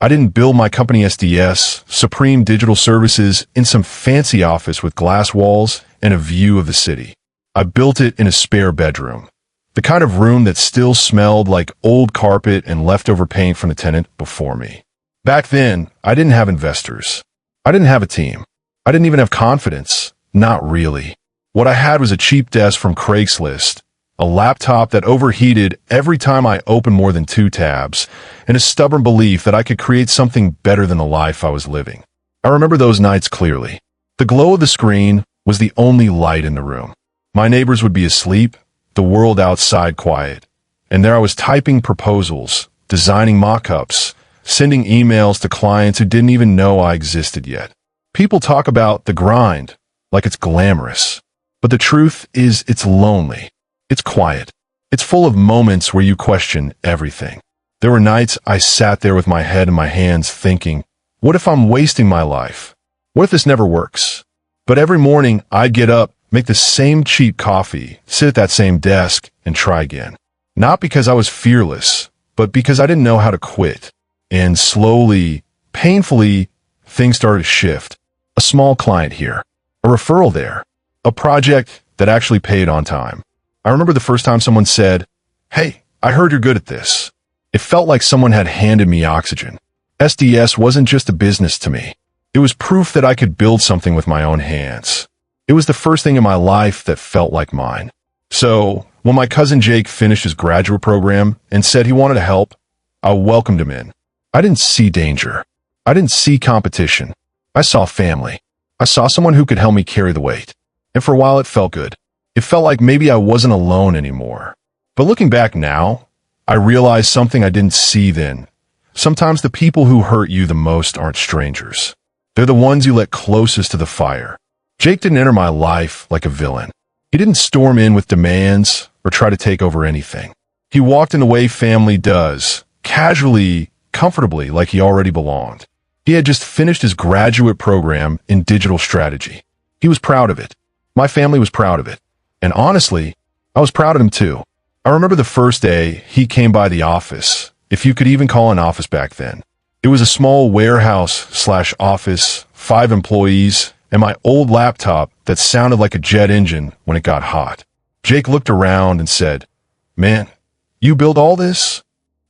I didn't build my company SDS, Supreme Digital Services, in some fancy office with glass walls and a view of the city. I built it in a spare bedroom. The kind of room that still smelled like old carpet and leftover paint from the tenant before me. Back then, I didn't have investors. I didn't have a team. I didn't even have confidence. Not really. What I had was a cheap desk from Craigslist, a laptop that overheated every time I opened more than 2 tabs, and a stubborn belief that I could create something better than the life I was living. I remember those nights clearly. The glow of the screen was the only light in the room. My neighbors would be asleep, the world outside quiet, and there I was typing proposals, designing mock-ups, sending emails to clients who didn't even know I existed yet. People talk about the grind like it's glamorous, but the truth is it's lonely. It's quiet. It's full of moments where you question everything. There were nights I sat there with my head in my hands thinking, what if I'm wasting my life? What if this never works? But every morning I'd get up, make the same cheap coffee, sit at that same desk, and try again. Not because I was fearless, but because I didn't know how to quit. And slowly, painfully, things started to shift. A small client here, a referral there, a project that actually paid on time. I remember the first time someone said, "Hey, I heard you're good at this." It felt like someone had handed me oxygen. SDS wasn't just a business to me. It was proof that I could build something with my own hands. It was the first thing in my life that felt like mine. So, when my cousin Jake finished his graduate program and said he wanted to help, I welcomed him in. I didn't see danger. I didn't see competition. I saw family. I saw someone who could help me carry the weight. And for a while it felt good. It felt like maybe I wasn't alone anymore. But looking back now, I realized something I didn't see then. Sometimes the people who hurt you the most aren't strangers. They're the ones you let closest to the fire. Jake didn't enter my life like a villain. He didn't storm in with demands or try to take over anything. He walked in the way family does, casually, comfortably, like he already belonged. He had just finished his graduate program in digital strategy. He was proud of it. My family was proud of it. And honestly, I was proud of him too. I remember the first day he came by the office, if you could even call an office back then. It was a small warehouse/office, 5 employees, and my old laptop that sounded like a jet engine when it got hot. Jake looked around and said, "Man, you built all this?"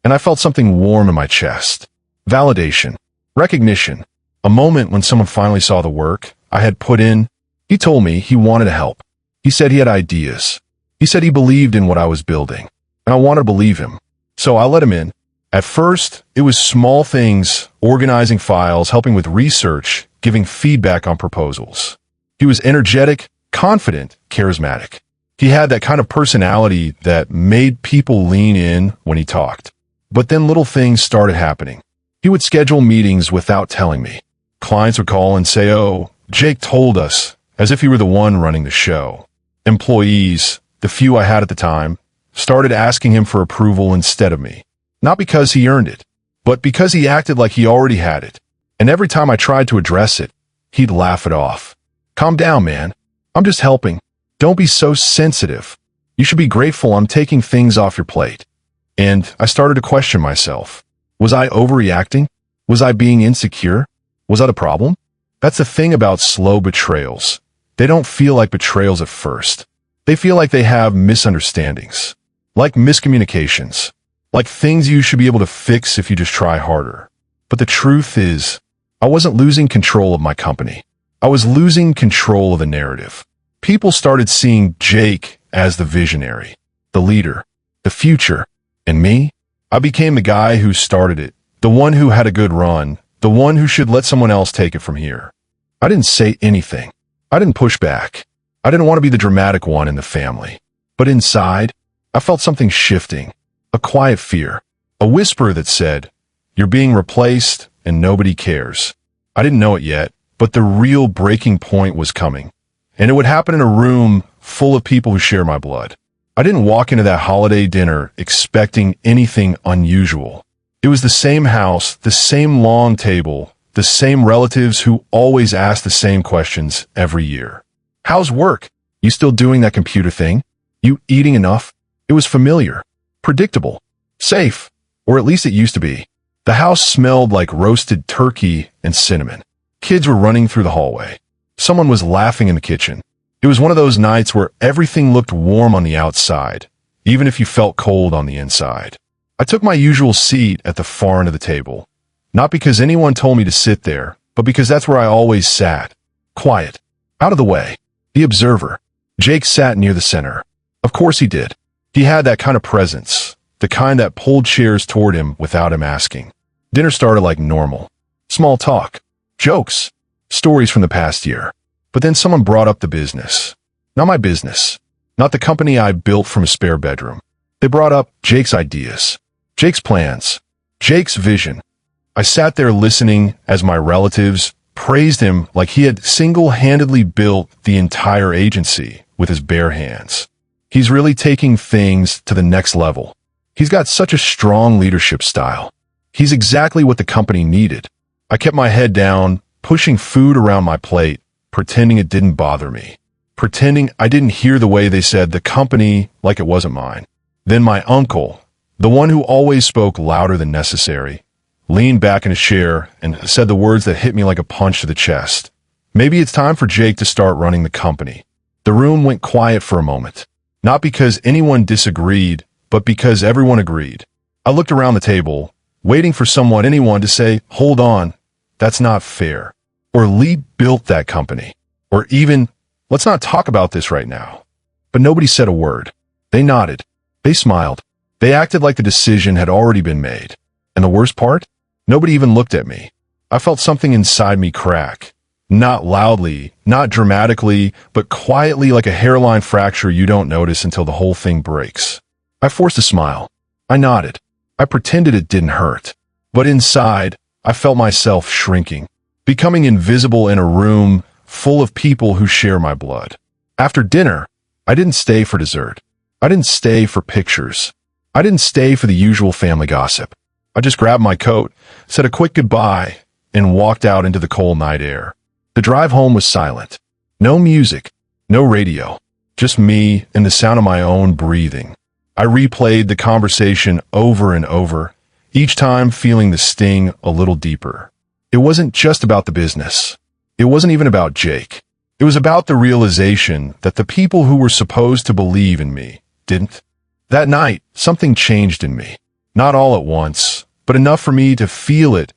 And I felt something warm in my chest. Validation. Recognition. A moment when someone finally saw the work I had put in. He told me he wanted to help. He said he had ideas. He said he believed in what I was building. And I wanted to believe him. So I let him in. At first, it was small things, organizing files, helping with research, giving feedback on proposals. He was energetic, confident, charismatic. He had that kind of personality that made people lean in when he talked. But then little things started happening. He would schedule meetings without telling me. Clients would call and say, "Oh, Jake told us," as if he were the one running the show. Employees, the few I had at the time, started asking him for approval instead of me. Not because he earned it, but because he acted like he already had it. And every time I tried to address it, he'd laugh it off. "Calm down, man. I'm just helping. Don't be so sensitive. You should be grateful I'm taking things off your plate." And I started to question myself. Was I overreacting? Was I being insecure? Was that a problem? That's the thing about slow betrayals. They don't feel like betrayals at first. They feel like they have misunderstandings, like miscommunications, like things you should be able to fix if you just try harder. But the truth is, I wasn't losing control of my company. I was losing control of the narrative. People started seeing Jake as the visionary, the leader, the future. And me? I became the guy who started it, the one who had a good run, the one who should let someone else take it from here. I didn't say anything. I didn't push back. I didn't want to be the dramatic one in the family. But inside, I felt something shifting, a quiet fear, a whisper that said, "You're being replaced and nobody cares." I didn't know it yet, but the real breaking point was coming. And it would happen in a room full of people who share my blood. I didn't walk into that holiday dinner expecting anything unusual. It was the same house, the same long table, the same relatives who always ask the same questions every year. "How's work? You still doing that computer thing? You eating enough?" It was familiar, predictable, safe, or at least it used to be. The house smelled like roasted turkey and cinnamon. Kids were running through the hallway. Someone was laughing in the kitchen. It was one of those nights where everything looked warm on the outside, even if you felt cold on the inside. I took my usual seat at the far end of the table, not because anyone told me to sit there, but because that's where I always sat. Quiet. Out of the way. The observer. Jake sat near the center. Of course he did. He had that kind of presence, the kind that pulled chairs toward him without him asking. Dinner started like normal. Small talk. Jokes. Stories from the past year. But then someone brought up the business. Not my business. Not the company I built from a spare bedroom. They brought up Jake's ideas. Jake's plans. Jake's vision. I sat there listening as my relatives praised him like he had single-handedly built the entire agency with his bare hands. He's really taking things to the next level. He's got such a strong leadership style. He's exactly what the company needed. I kept my head down, pushing food around my plate, pretending it didn't bother me. Pretending I didn't hear the way they said the company like it wasn't mine. Then my uncle, the one who always spoke louder than necessary, leaned back in his chair and said the words that hit me like a punch to the chest. Maybe it's time for Jake to start running the company. The room went quiet for a moment. Not because anyone disagreed, but because everyone agreed. I looked around the table, waiting for anyone to say, "Hold on, that's not fair." Or "Lee built that company." Or even, "Let's not talk about this right now." But nobody said a word. They nodded. They smiled. They acted like the decision had already been made. And the worst part? Nobody even looked at me. I felt something inside me crack. Not loudly, not dramatically, but quietly like a hairline fracture you don't notice until the whole thing breaks. I forced a smile. I nodded. I pretended it didn't hurt. But inside, I felt myself shrinking, becoming invisible in a room full of people who share my blood. After dinner, I didn't stay for dessert. I didn't stay for pictures. I didn't stay for the usual family gossip. I just grabbed my coat, said a quick goodbye, and walked out into the cold night air. The drive home was silent. No music, no radio, just me and the sound of my own breathing. I replayed the conversation over and over, each time feeling the sting a little deeper. It wasn't just about the business. It wasn't even about Jake. It was about the realization that the people who were supposed to believe in me didn't. That night, something changed in me. Not all at once, but enough for me to feel it.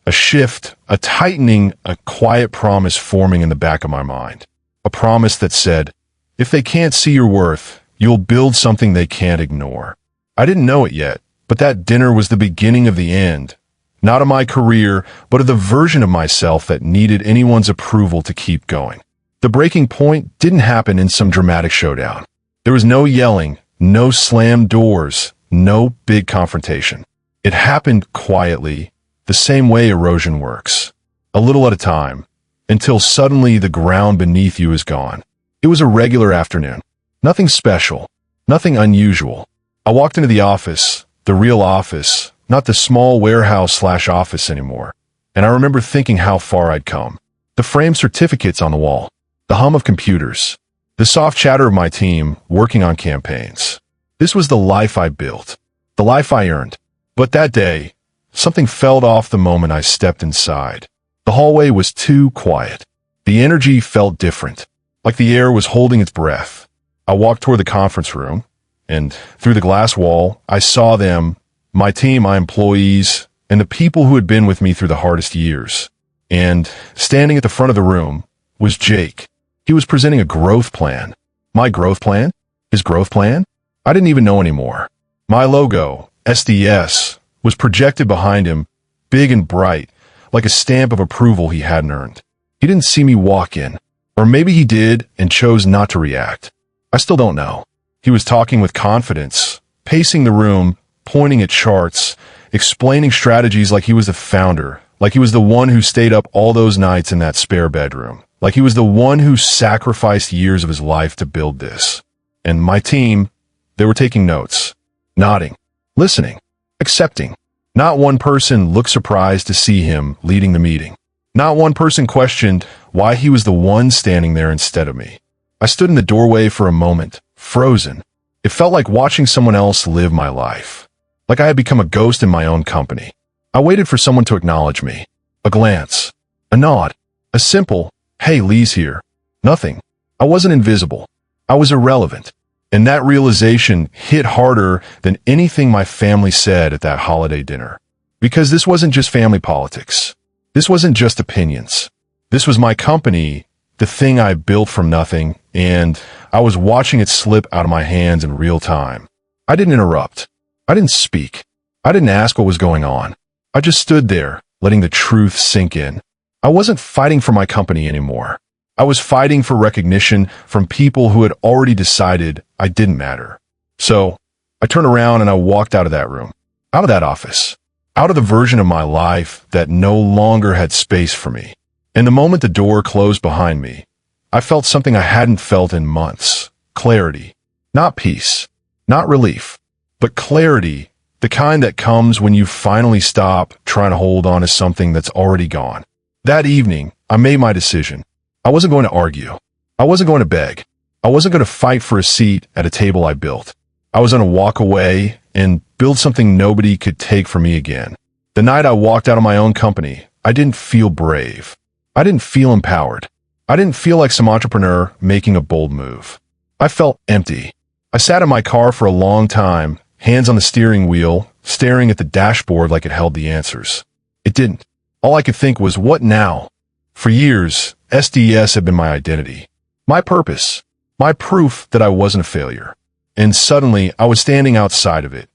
A shift, a tightening, a quiet promise forming in the back of my mind. A promise that said, if they can't see your worth, you'll build something they can't ignore. I didn't know it yet, but that dinner was the beginning of the end. Not of my career, but of the version of myself that needed anyone's approval to keep going. The breaking point didn't happen in some dramatic showdown. There was no yelling, no slammed doors, no big confrontation. It happened quietly, the same way erosion works, a little at a time, until suddenly the ground beneath you is gone. It was a regular afternoon. Nothing special, nothing unusual. I walked into the office, the real office, not the small warehouse/office anymore, and I remember thinking how far I'd come. The framed certificates on the wall, the hum of computers, the soft chatter of my team working on campaigns. This was the life I built, the life I earned. But that day, something fell off the moment I stepped inside. The hallway was too quiet. The energy felt different, like the air was holding its breath. I walked toward the conference room, and through the glass wall, I saw them, my team, my employees, and the people who had been with me through the hardest years. And standing at the front of the room was Jake. He was presenting a growth plan. My growth plan? His growth plan? I didn't even know anymore. My logo, SDS, was projected behind him, big and bright, like a stamp of approval he hadn't earned. He didn't see me walk in, or maybe he did and chose not to react. I still don't know. He was talking with confidence, pacing the room, pointing at charts, explaining strategies like he was the founder, like he was the one who stayed up all those nights in that spare bedroom, like he was the one who sacrificed years of his life to build this. And my team, they were taking notes, nodding, listening, accepting. Not one person looked surprised to see him leading the meeting. Not one person questioned why he was the one standing there instead of me. I stood in the doorway for a moment, frozen. It felt like watching someone else live my life. Like I had become a ghost in my own company. I waited for someone to acknowledge me. A glance. A nod. A simple, "Hey, Lee's here." Nothing. I wasn't invisible. I was irrelevant. And that realization hit harder than anything my family said at that holiday dinner. Because this wasn't just family politics. This wasn't just opinions. This was my company, the thing I built from nothing, and I was watching it slip out of my hands in real time. I didn't interrupt. I didn't speak. I didn't ask what was going on. I just stood there, letting the truth sink in. I wasn't fighting for my company anymore. I was fighting for recognition from people who had already decided I didn't matter. So, I turned around and I walked out of that room, out of that office, out of the version of my life that no longer had space for me. And the moment the door closed behind me, I felt something I hadn't felt in months. Clarity. Not peace. Not relief. But clarity, the kind that comes when you finally stop trying to hold on to something that's already gone. That evening, I made my decision. I wasn't going to argue. I wasn't going to beg. I wasn't going to fight for a seat at a table I built. I was going to walk away and build something nobody could take from me again. The night I walked out of my own company, I didn't feel brave. I didn't feel empowered. I didn't feel like some entrepreneur making a bold move. I felt empty. I sat in my car for a long time, hands on the steering wheel, staring at the dashboard like it held the answers. It didn't. All I could think was, what now? For years, SDS had been my identity, my purpose, my proof that I wasn't a failure. And suddenly, I was standing outside of it,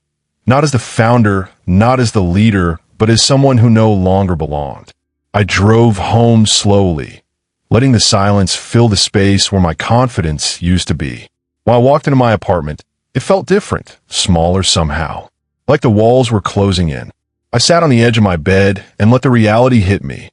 not as the founder, not as the leader, but as someone who no longer belonged. I drove home slowly, letting the silence fill the space where my confidence used to be. When I walked into my apartment, it felt different, smaller somehow, like the walls were closing in. I sat on the edge of my bed and let the reality hit me.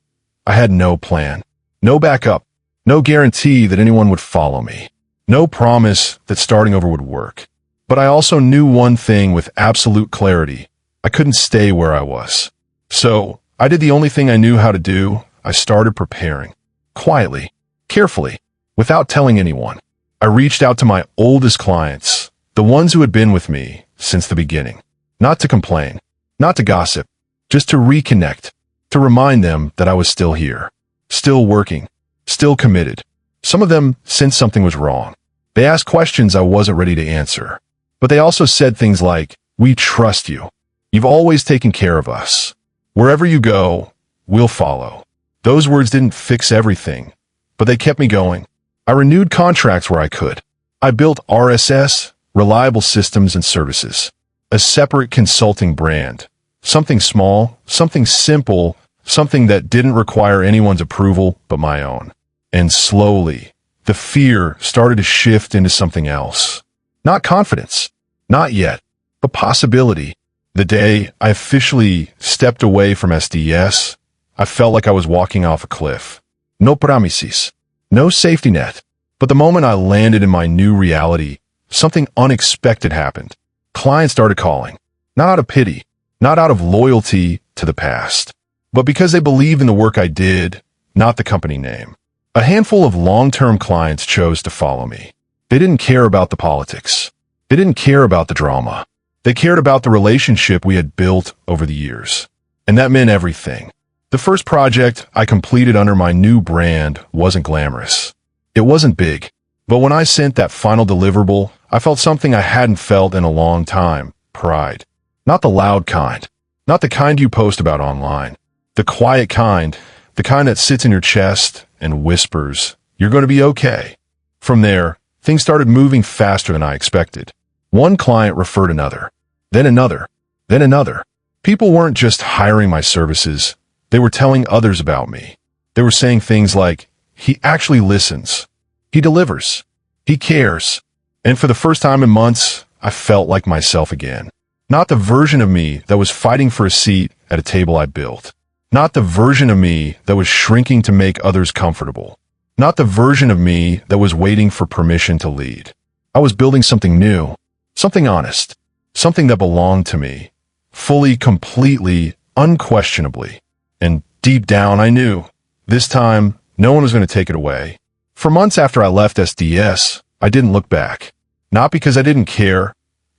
I had no plan, no backup, no guarantee that anyone would follow me, no promise that starting over would work. But I also knew one thing with absolute clarity. I couldn't stay where I was. So I did the only thing I knew how to do. I started preparing. Quietly, carefully, without telling anyone. I reached out to my oldest clients, the ones who had been with me since the beginning. Not to complain, not to gossip, just to reconnect, to remind them that I was still here, still working, still committed. Some of them sensed something was wrong. They asked questions I wasn't ready to answer. But they also said things like, "We trust you. You've always taken care of us. Wherever you go, we'll follow." Those words didn't fix everything, but they kept me going. I renewed contracts where I could. I built RSS, Reliable Systems and Services, a separate consulting brand. Something small, something simple, something that didn't require anyone's approval but my own. And slowly, the fear started to shift into something else. Not confidence, not yet, but possibility. The day I officially stepped away from SDS, I felt like I was walking off a cliff. No promises, no safety net. But the moment I landed in my new reality, something unexpected happened. Clients started calling, not out of pity, not out of loyalty to the past, but because they believed in the work I did, not the company name. A handful of long-term clients chose to follow me. They didn't care about the politics. They didn't care about the drama. They cared about the relationship we had built over the years. And that meant everything. The first project I completed under my new brand wasn't glamorous. It wasn't big. But when I sent that final deliverable, I felt something I hadn't felt in a long time. Pride. Not the loud kind. Not the kind you post about online. The quiet kind. The kind that sits in your chest and whispers, "You're going to be okay." From there, things started moving faster than I expected. One client referred another, then another, then another. People weren't just hiring my services. They were telling others about me. They were saying things like, "He actually listens. He delivers. He cares." And for the first time in months, I felt like myself again. Not the version of me that was fighting for a seat at a table I built. Not the version of me that was shrinking to make others comfortable. Not the version of me that was waiting for permission to lead. I was building something new, something honest, something that belonged to me, fully, completely, unquestionably. And deep down, I knew, this time, no one was going to take it away. For months after I left SDS, I didn't look back. Not because I didn't care,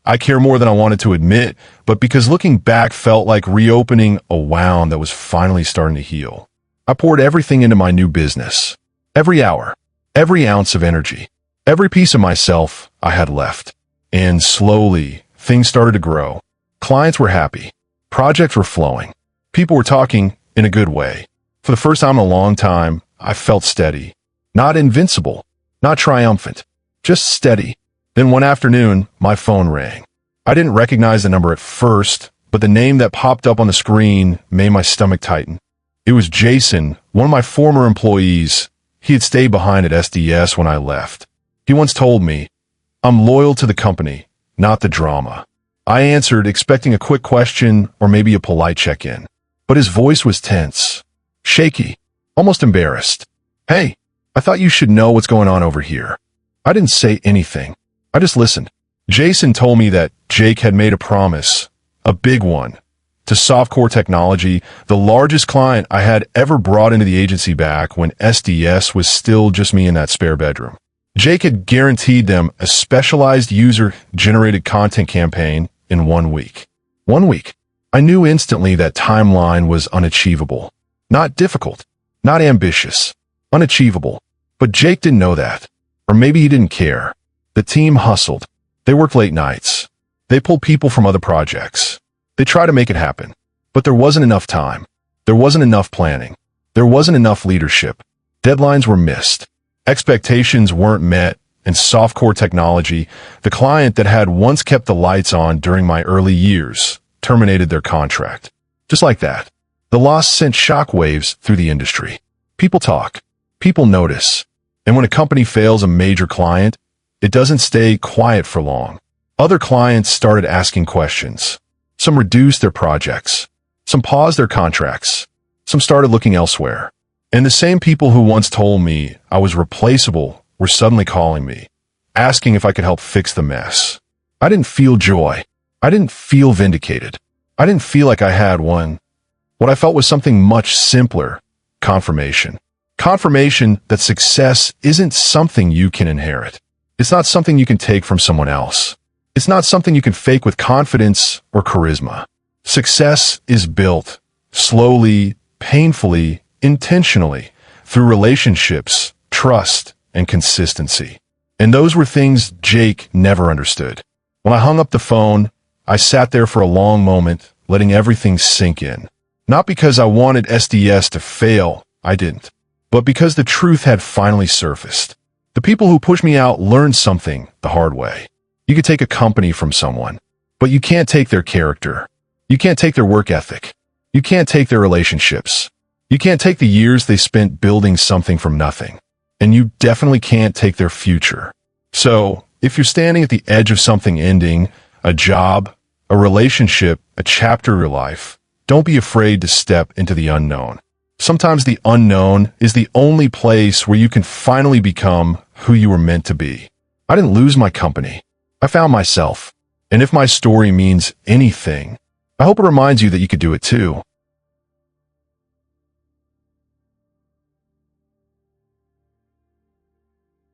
I care more than I wanted to admit, but because looking back felt like reopening a wound that was finally starting to heal. I poured everything into my new business. Every hour, every ounce of energy, every piece of myself I had left. And slowly, things started to grow. Clients were happy. Projects were flowing. People were talking in a good way. For the first time in a long time, I felt steady. Not invincible, not triumphant, just steady. Then one afternoon, my phone rang. I didn't recognize the number at first, but the name that popped up on the screen made my stomach tighten. It was Jason, one of my former employees. He had stayed behind at SDS when I left. He once told me, "I'm loyal to the company, not the drama." I answered, expecting a quick question or maybe a polite check-in. But his voice was tense, shaky, almost embarrassed. "Hey, I thought you should know what's going on over here." I didn't say anything. I just listened. Jason told me that Jake had made a promise, a big one, to Softcore Technology, the largest client I had ever brought into the agency back when SDS was still just me in that spare bedroom. Jake had guaranteed them a specialized user-generated content campaign in 1 week. 1 week. I knew instantly that timeline was unachievable. Not difficult, not ambitious, unachievable. But Jake didn't know that. Or maybe he didn't care. The team hustled. They worked late nights. They pulled people from other projects. They tried to make it happen. But there wasn't enough time. There wasn't enough planning. There wasn't enough leadership. Deadlines were missed. Expectations weren't met, and Softcore Technology, the client that had once kept the lights on during my early years, terminated their contract. Just like that. The loss sent shockwaves through the industry. People talk. People notice. And when a company fails a major client, it doesn't stay quiet for long. Other clients started asking questions. Some reduced their projects. Some paused their contracts. Some started looking elsewhere. And the same people who once told me I was replaceable were suddenly calling me, asking if I could help fix the mess. I didn't feel joy. I didn't feel vindicated. I didn't feel like I had one. What I felt was something much simpler: confirmation. Confirmation that success isn't something you can inherit. It's not something you can take from someone else. It's not something you can fake with confidence or charisma. Success is built slowly, painfully, intentionally, through relationships, trust, and consistency. And those were things Jake never understood. When I hung up the phone, I sat there for a long moment, letting everything sink in. Not because I wanted SDS to fail, I didn't, but because the truth had finally surfaced. The people who pushed me out learned something the hard way. You could take a company from someone, but you can't take their character. You can't take their work ethic. You can't take their relationships. You can't take the years they spent building something from nothing. And you definitely can't take their future. So, if you're standing at the edge of something ending, a job, a relationship, a chapter of your life, don't be afraid to step into the unknown. Sometimes the unknown is the only place where you can finally become who you were meant to be. I didn't lose my company. I found myself. And if my story means anything, I hope it reminds you that you could do it too.